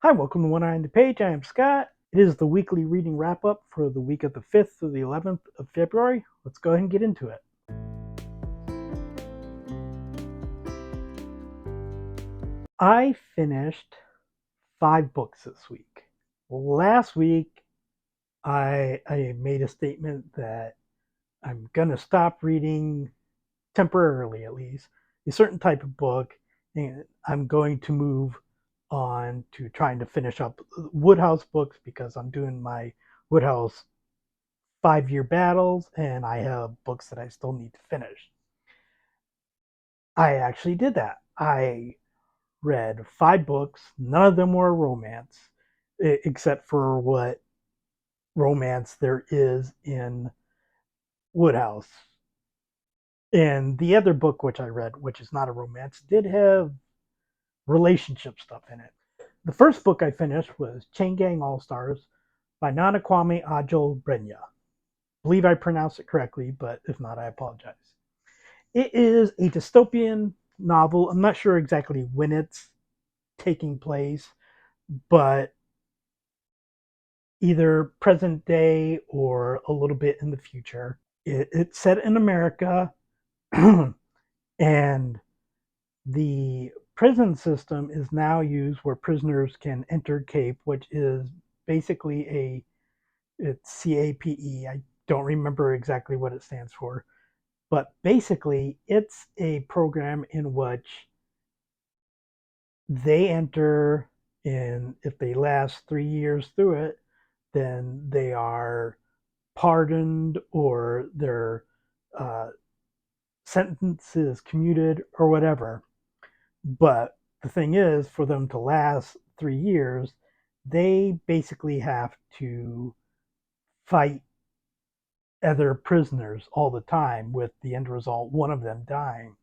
Hi, welcome to One Eye on the Page. I am Scott. It is the weekly reading wrap up for the week of the 5th through the 11th of February. Let's go ahead and get into it. I finished 5 books this week. Last week, I made a statement that I'm going to stop reading, temporarily at least, a certain type of book, and I'm going to move on to trying to finish up Wodehouse books because I'm doing my Wodehouse 5-year battles and I have books that I still need to finish. I actually did that. I read 5 books. None of them were romance, except for what romance there is in Wodehouse. And the other book which I read, which is not a romance, did have relationship stuff in it. The first book I finished was Chain Gang All Stars by Nana Kwame Ajol Brenya. I believe I pronounced it correctly, but if not, I apologize. It is a dystopian novel. I'm not sure exactly when it's taking place, but either present day or a little bit in the future. It's set in America, and the prison system is now used where prisoners can enter CAPE, which is basically it's CAPE. I don't remember exactly what it stands for, but basically it's a program in which they enter, and if they last 3 years through it, then they are pardoned or their uh, sentence is commuted or whatever. But the thing is, for them to last 3 years, they basically have to fight other prisoners all the time, with the end result one of them dying.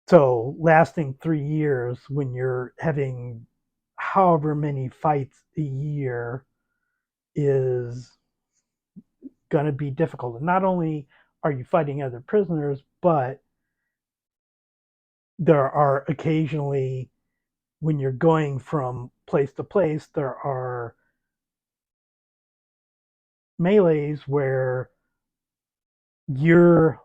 So lasting 3 years when you're having however many fights a year is going to be difficult. And not only are you fighting other prisoners, but there are occasionally, when you're going from place to place, there are melees where your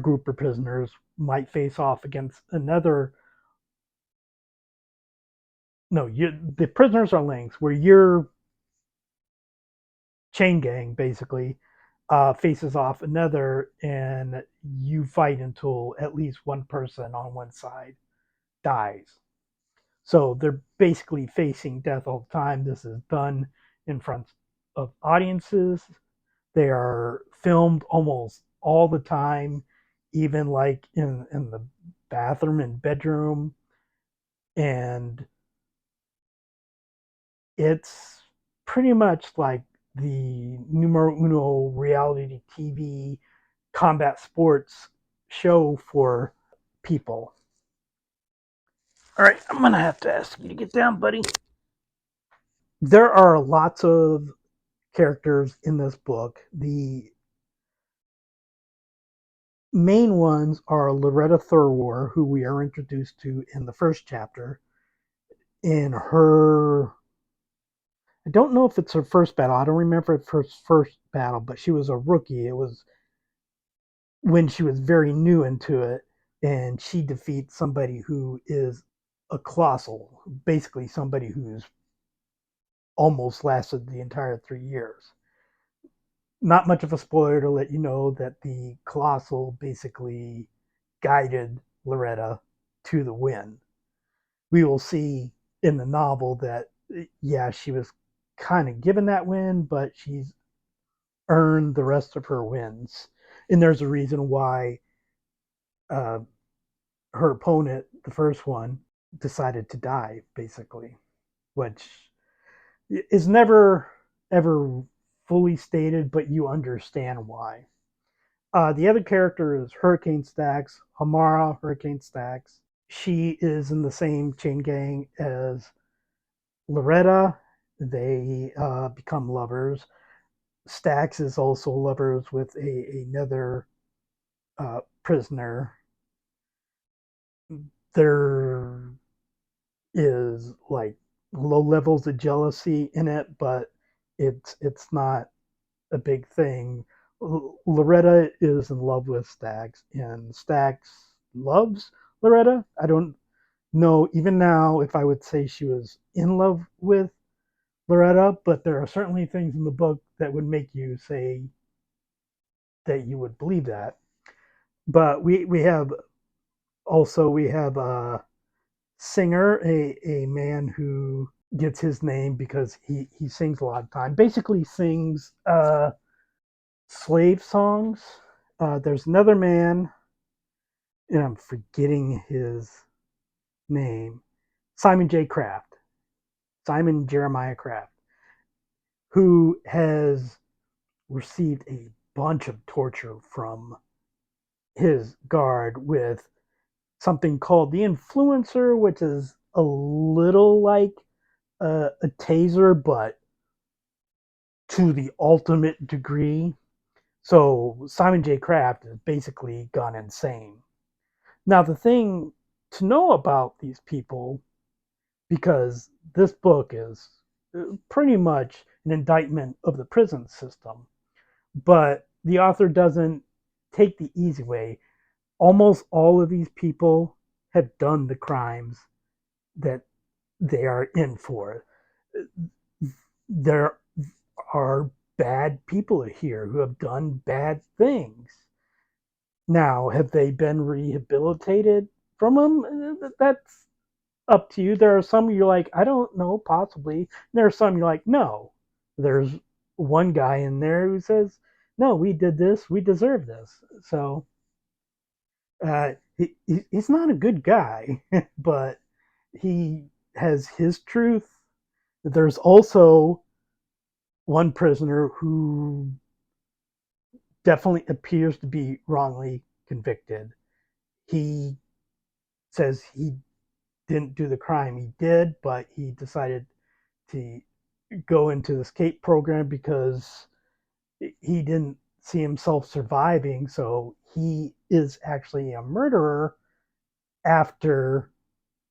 group of prisoners might face off against another. No, the prisoners are links where your chain gang basically faces off another, and you fight until at least one person on one side dies. So they're basically facing death all the time. This is done in front of audiences. They are filmed almost all the time, even like in the bathroom and bedroom. And it's pretty much like the numero uno reality TV combat sports show for people. All right, I'm gonna have to ask you to get down, buddy. There are lots of characters in this book. The main ones are Loretta Thurwar, who we are introduced to in the first chapter. In her, I don't know if it's her first battle. I don't remember her first battle, but she was a rookie. It was when she was very new into it, and she defeats somebody who is a colossal, basically somebody who's almost lasted the entire 3 years. Not much of a spoiler to let you know that the colossal basically guided Loretta to the win. We will see in the novel that, yeah, she was kind of given that win, but she's earned the rest of her wins. And there's a reason why uh, her opponent, the first one, decided to die, basically, which is never ever fully stated, but you understand why. The other character is Hurricane Stacks, Hamara Hurricane Stacks. She is in the same chain gang as Loretta. They become lovers. Stacks is also lovers with another prisoner. There is like low levels of jealousy in it, but it's not a big thing. Loretta is in love with Stax, and Stax loves Loretta. I don't know even now if I would say she was in love with Loretta, but there are certainly things in the book that would make you say that you would believe that. But we have a singer, a man who gets his name because he sings a lot of time. Basically, sings slave songs. There's another man, and I'm forgetting his name, Simon J. Kraft, Simon Jeremiah Kraft, who has received a bunch of torture from his guard with something called the influencer, which is a little like a taser, but to the ultimate degree. So Simon J. Kraft has basically gone insane. Now, the thing to know about these people, because this book is pretty much an indictment of the prison system, but the author doesn't take the easy way. Almost all of these people have done the crimes that they are in for. There are bad people here who have done bad things. Now, have they been rehabilitated from them? That's up to you. There are some you're like, I don't know, possibly. There are some you're like, no. There's one guy in there who says, no, we did this, we deserve this. So he's not a good guy, but he has his truth. There's also one prisoner who definitely appears to be wrongly convicted. He says he didn't do the crime. He did, but he decided to go into the escape program because he didn't see himself surviving. So he is actually a murderer after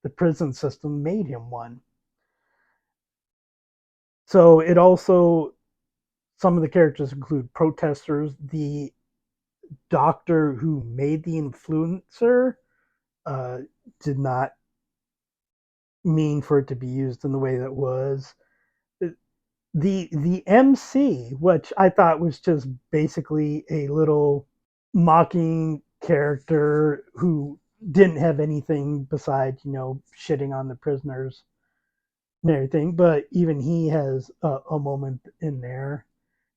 the prison system made him one. So it also, some of the characters include protesters. The doctor who made the influencer uh, did not mean for it to be used in the way that was. The MC, which I thought was just basically a little mocking character who didn't have anything besides shitting on the prisoners and everything, but even he has a moment in there.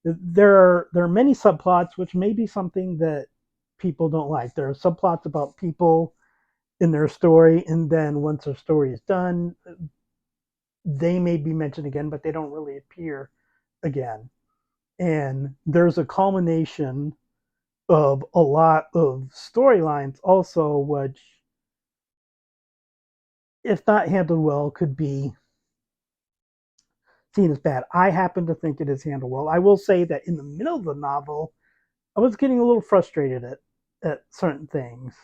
There are many subplots, which may be something that people don't like. There are subplots about people in their story, and then once their story is done, they may be mentioned again, but they don't really appear again. And there's a culmination of a lot of storylines also, which, if not handled well, could be seen as bad. I happen to think it is handled well. I will say that in the middle of the novel, I was getting a little frustrated at certain things,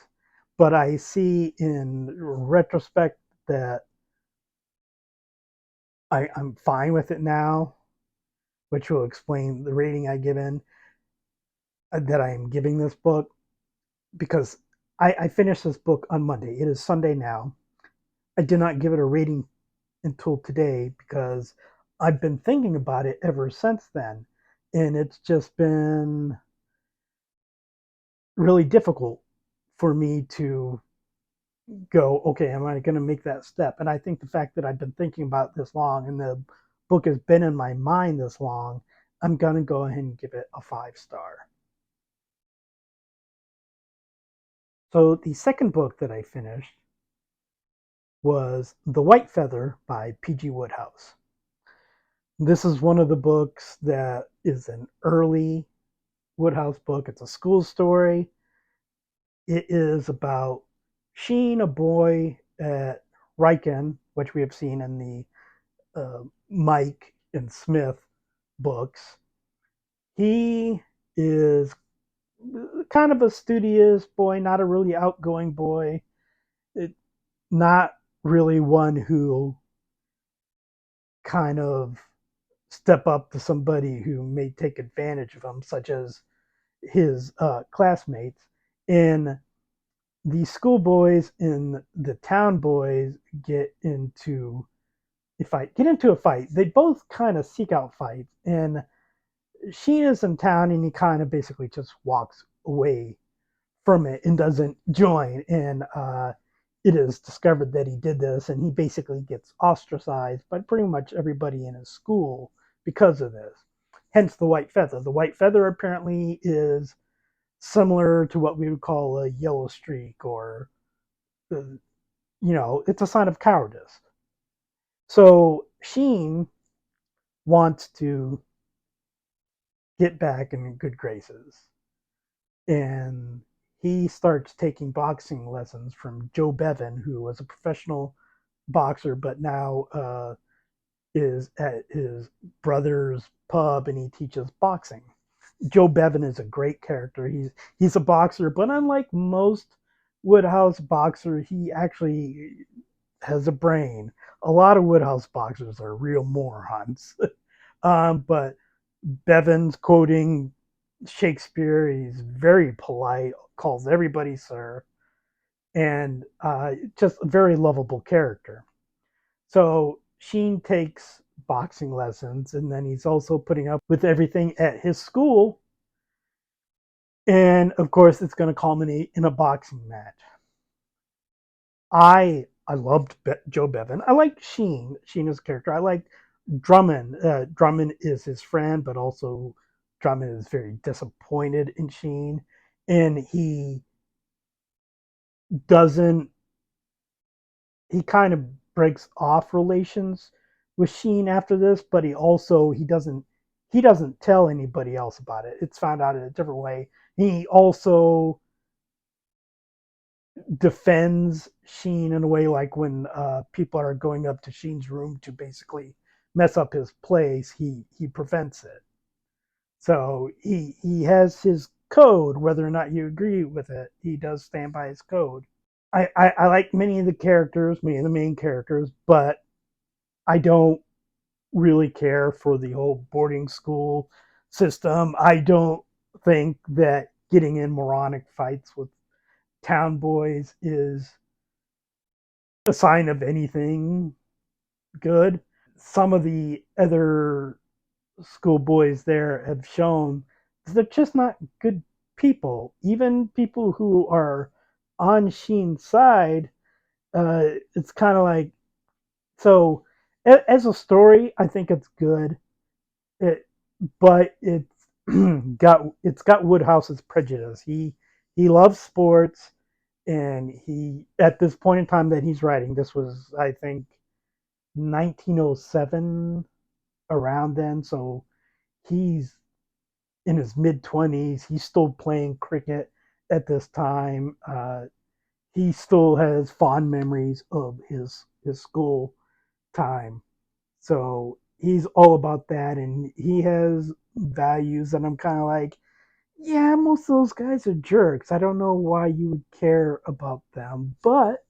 but I see in retrospect that I'm fine with it now, which will explain the rating I give in that I am giving this book because I finished this book on Monday. It is Sunday now. I did not give it a rating until today because I've been thinking about it ever since then. And it's just been really difficult for me to go, okay, am I going to make that step? And I think the fact that I've been thinking about this long and the book has been in my mind this long, I'm going to go ahead and give it a 5 star. So the second book that I finished was The White Feather by PG Wodehouse. This is one of the books that is an early Woodhouse book. It's a school story. It is about Sheen, a boy at Riken, which we have seen in the Mike and Smith books. He is kind of a studious boy, not a really outgoing boy, not really one who kind of step up to somebody who may take advantage of him, such as his classmates. And the schoolboys and the town boys get into a fight. They both kind of seek out fights, and Sheen is in town, and he kind of basically just walks away from it and doesn't join. And it is discovered that he did this, and he basically gets ostracized by pretty much everybody in his school because of this. Hence the white feather. The white feather apparently is similar to what we would call a yellow streak, or it's a sign of cowardice. So Sheen wants to get back in good graces, and he starts taking boxing lessons from Joe Bevan, who was a professional boxer, but now is at his brother's pub and he teaches boxing. Joe Bevan is a great character. He's a boxer, but unlike most Woodhouse boxers, he actually has a brain. A lot of Woodhouse boxers are real morons. But Bevan's quoting Shakespeare. He's very polite, calls everybody sir, and just a very lovable character. So Sheen takes boxing lessons, and then he's also putting up with everything at his school. And of course, it's going to culminate in a boxing match. I loved Joe Bevan. I like Sheen's character. I like Drummond. Drummond is his friend, but also Drummond is very disappointed in Sheen, and doesn't. He kind of breaks off relations with Sheen after this, but he doesn't tell anybody else about it. It's found out in a different way. He also defends Sheen in a way, like when people are going up to Sheen's room to basically mess up his place, he prevents it. So he has his code, whether or not you agree with it. He does stand by his code. I like many of the main characters, but I don't really care for the whole boarding school system. I don't think that getting in moronic fights with town boys is a sign of anything good. Some of the other schoolboys there have shown they're just not good people. Even people who are on Sheen's side, it's kind of like so. As a story, I think it's good. It, but it's got Woodhouse's prejudice. He loves sports, and he at this point in time that he's writing, this was I think 1907, around then. So he's in his mid 20s. He's still playing cricket at this time. He still has fond memories of his school time. So he's all about that, and he has values, and I'm kind of like, yeah, most of those guys are jerks. I don't know why you would care about them, but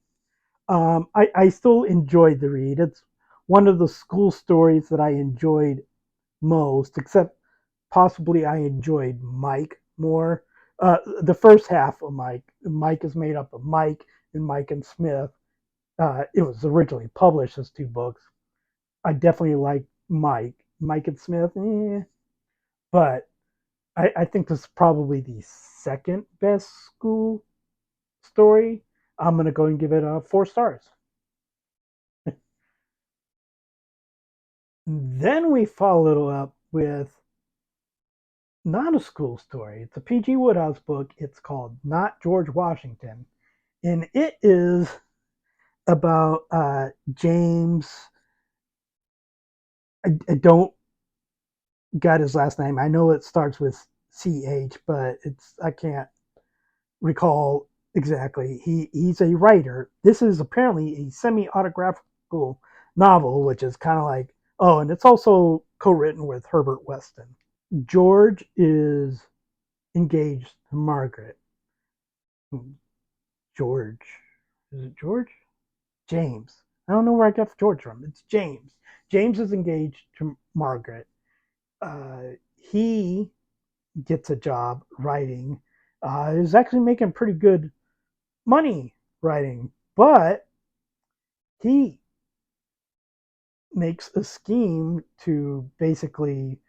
I still enjoyed the read. It's one of the school stories that I enjoyed most, except possibly I enjoyed Mike more. The first half of Mike is made up of Mike and Mike and Smith. It was originally published as two books. I definitely like Mike and Smith, but I think this is probably the second best school story. I'm gonna go and give it 4 stars. Then we follow up with not a school story. It's a PG Wodehouse book. It's called Not George Washington, and it is about James. I don't got his last name. I know it starts with CH, but I can't recall exactly. He's a writer. This is apparently a semi-autographical novel, which is kind of like, oh, and it's also co-written with Herbert Weston. George is engaged to Margaret. George, is it George? James. I don't know where I got George from. It's James. James is engaged to Margaret. He gets a job writing. Is actually making pretty good money writing, but he makes a scheme to basically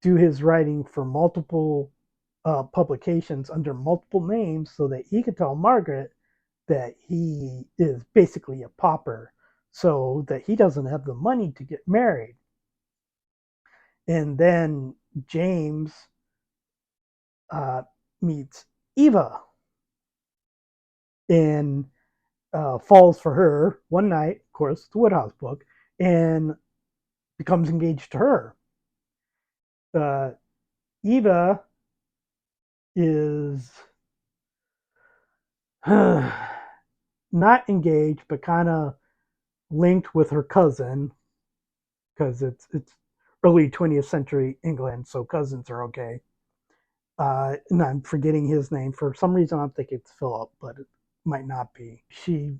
do his writing for multiple publications under multiple names so that he could tell Margaret that he is basically a pauper so that he doesn't have the money to get married. And then James uh, meets Eva and falls for her one night, of course, the Wodehouse book, and becomes engaged to her. Uh, Eva is not engaged, but kind of linked with her cousin because it's early 20th century England, so cousins are okay. And I'm forgetting his name for some reason. I'm thinking it's Philip, but it might not be. She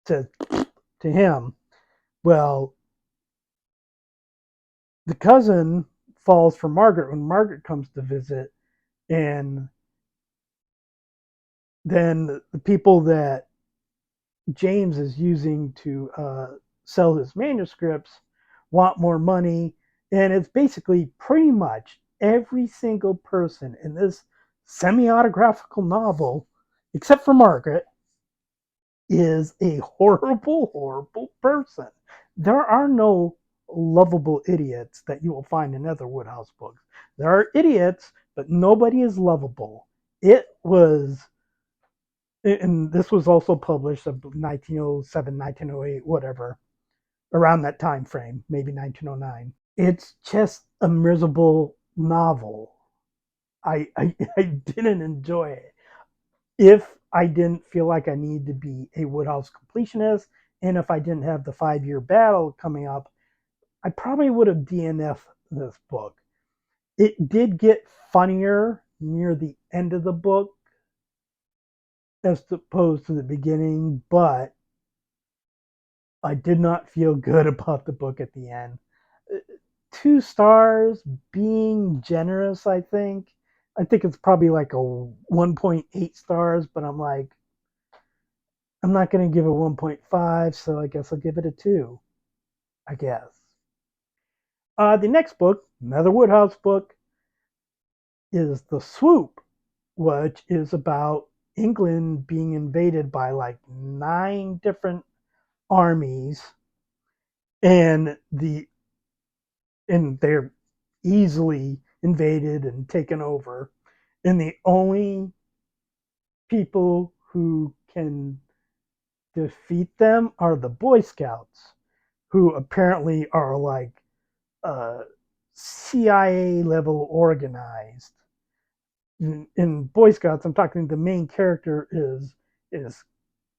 says to him, "Well, the cousin falls for Margaret when Margaret comes to visit, and then the people that James is using to sell his manuscripts want more money, and it's basically pretty much every single person in this semi-autographical novel, except for Margaret, is a horrible, horrible person. There are no lovable idiots that you will find in other Wodehouse books. There are idiots, but nobody is lovable. It was, and this was also published in 1907, 1908, whatever, around that time frame, maybe 1909. It's just a miserable novel. I didn't enjoy it. If I didn't feel like I needed to be a Wodehouse completionist, and if I didn't have the 5 year battle coming up, I probably would have DNF this book. It did get funnier near the end of the book as opposed to the beginning, but I did not feel good about the book at the end. 2 stars, being generous, I think. I think it's probably like a 1.8 stars, but I'm like, I'm not going to give it 1.5, so I guess I'll give it a 2, I guess. The next book, another Wodehouse book, is The Swoop, which is about England being invaded by like 9 different armies, and they're easily invaded and taken over. And the only people who can defeat them are the Boy Scouts, who apparently are like CIA level organized. In Boy Scouts, I'm talking the main character is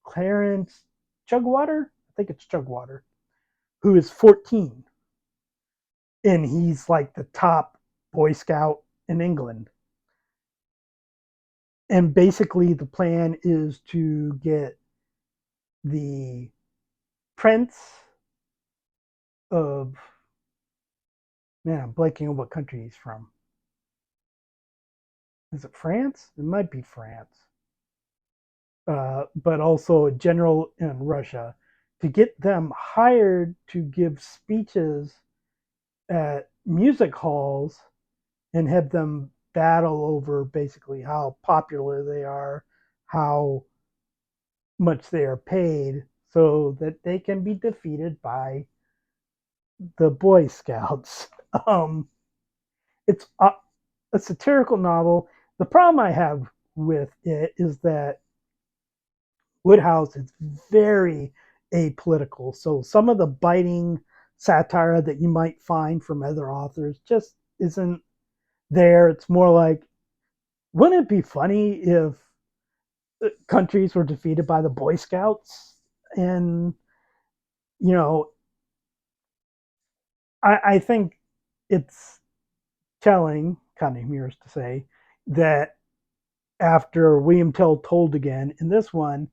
Clarence Chugwater. I think it's Chugwater, who is 14, and he's like the top Boy Scout in England. And basically, the plan is to get the prince of, man, I'm blanking on what country he's from. Is it France? It might be France. But also a general in Russia, to get them hired to give speeches at music halls and have them battle over basically how popular they are, how much they are paid, so that they can be defeated by the Boy Scouts. Um, it's a satirical novel. The problem I have with it is that Wodehouse is very apolitical. So some of the biting satire that you might find from other authors just isn't there. It's more like, wouldn't it be funny if countries were defeated by the Boy Scouts? And, you know, I think it's telling, kind of humorous to say, that after William Tell Told Again, in this one,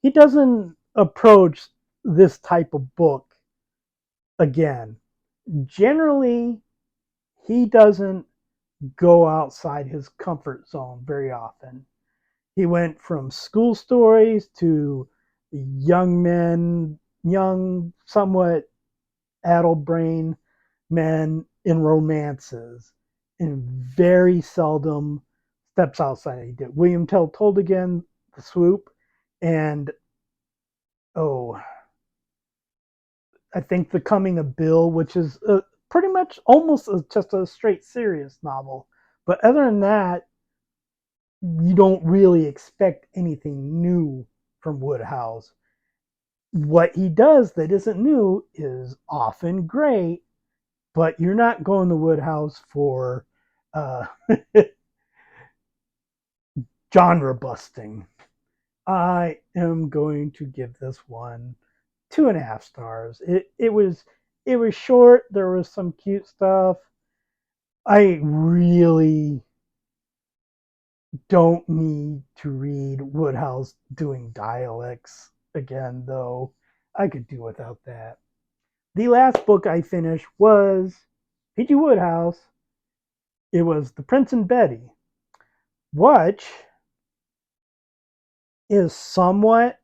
he doesn't approach this type of book again. Generally, he doesn't go outside his comfort zone very often. He went from school stories to young men, young, somewhat addled brain men in romances, and very seldom steps outside. He did William Tell Told Again, The Swoop, and oh, I think The Coming of Bill, which is pretty much almost just a straight serious novel. But other than that, you don't really expect anything new from Wodehouse. What he does that isn't new is often great, but you're not going to Wodehouse for uh, genre busting. I am going to give this one 2.5 stars. It was short. There was some cute stuff. I really don't need to read Wodehouse doing dialects again, though. I could do without that. The last book I finished was PG Wodehouse. It was The Prince and Betty, which is somewhat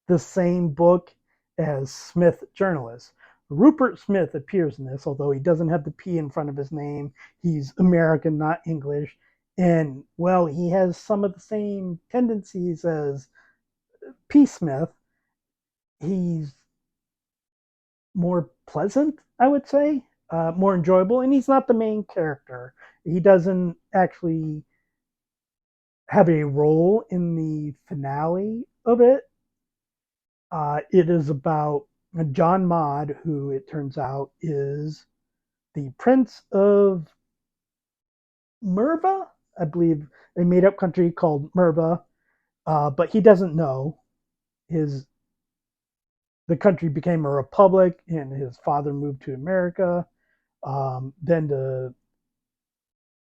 the same book as Smith Journalist. Rupert Smith appears in this, although he doesn't have the P in front of his name. He's American, not English. And, well, he has some of the same tendencies as P. Smith. He's more pleasant, I would say, more enjoyable, and he's not the main character. He doesn't actually have a role in the finale of it. It is about John Maud, who it turns out is the Prince of Merva, I believe, a made-up country called Merva, but he doesn't know. His The country became a republic, and his father moved to America. Then the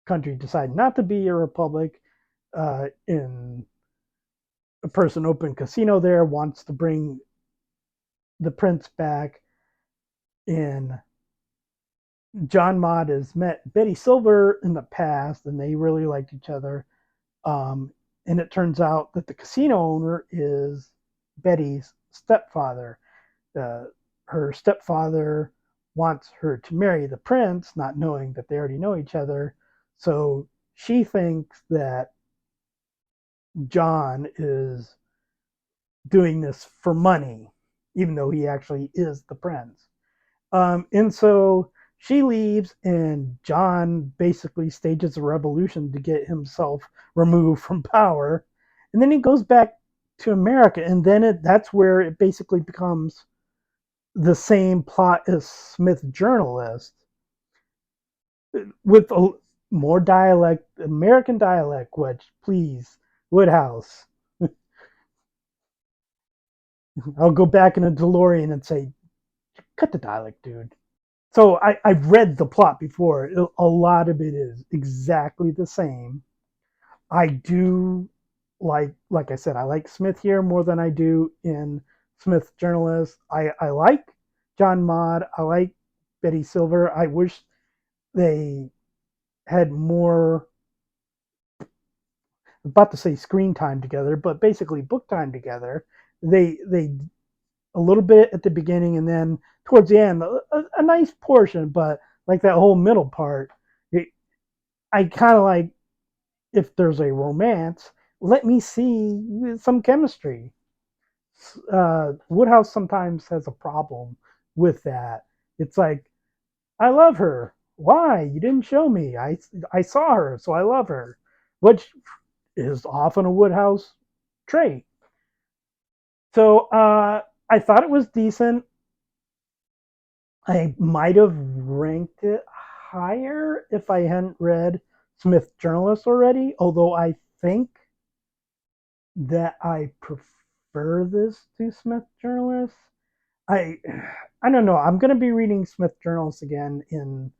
country decided not to be a republic, and a person opened a casino there, wants to bring the prince back, and John Mott has met Betty Silver in the past, and they really liked each other. And it turns out that the casino owner is Betty's stepfather. Uh, Her stepfather wants her to marry the prince, not knowing that they already know each other. So she thinks that John is doing this for money, even though he actually is the prince. And so she leaves, and John basically stages a revolution to get himself removed from power. And then he goes back to America, and then that's where it basically becomes the same plot as Smith Journalist, with more dialect, American dialect, which, please, Wodehouse. I'll go back in a DeLorean and say, cut the dialect, dude. So I've read the plot before. A lot of it is exactly the same. I do like I said, I like Smith here more than I do in Smith Journalist. I like John Maud. I like Betty Silver. I wish they had more, I'm about to say screen time together, but basically book time together. They a little bit at the beginning, and then towards the end, a nice portion, but like that whole middle part, it, I kind of like, if there's a romance, let me see some chemistry. Woodhouse sometimes has a problem with that. It's like, I love her. Why? You didn't show me. I saw her, so I love her, which is often a Woodhouse trait. So I thought it was decent. I might have ranked it higher if I hadn't read Smith Journalist already, although I think that I prefer this to Smith Journalist. I I don't know. I'm going to be reading Smith Journalist again in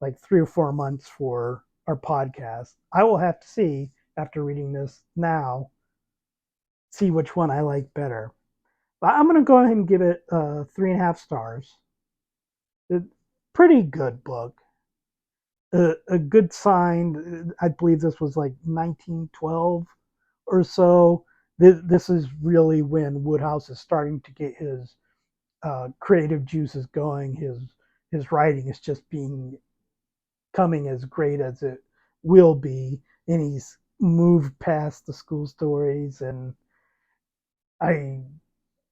like 3 or 4 months for our podcast. I will have to see after reading this now, see which one I like better. But I'm going to go ahead and give it 3.5 stars. It, pretty good book. A good sign. I believe this was like 1912 or so. This is really when Wodehouse is starting to get his creative juices going. His writing is just being coming as great as it will be, and he's moved past the school stories. And I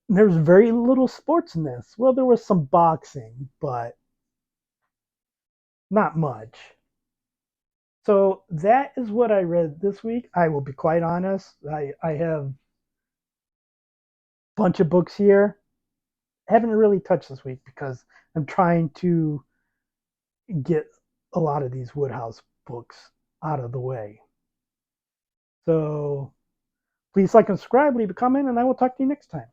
there's very little sports in this. Well, there was some boxing, but not much. So that is what I read this week. I will be quite honest. I have a bunch of books here. I haven't really touched this week because I'm trying to get a lot of these Wodehouse books out of the way. So please like and subscribe, leave a comment, and I will talk to you next time.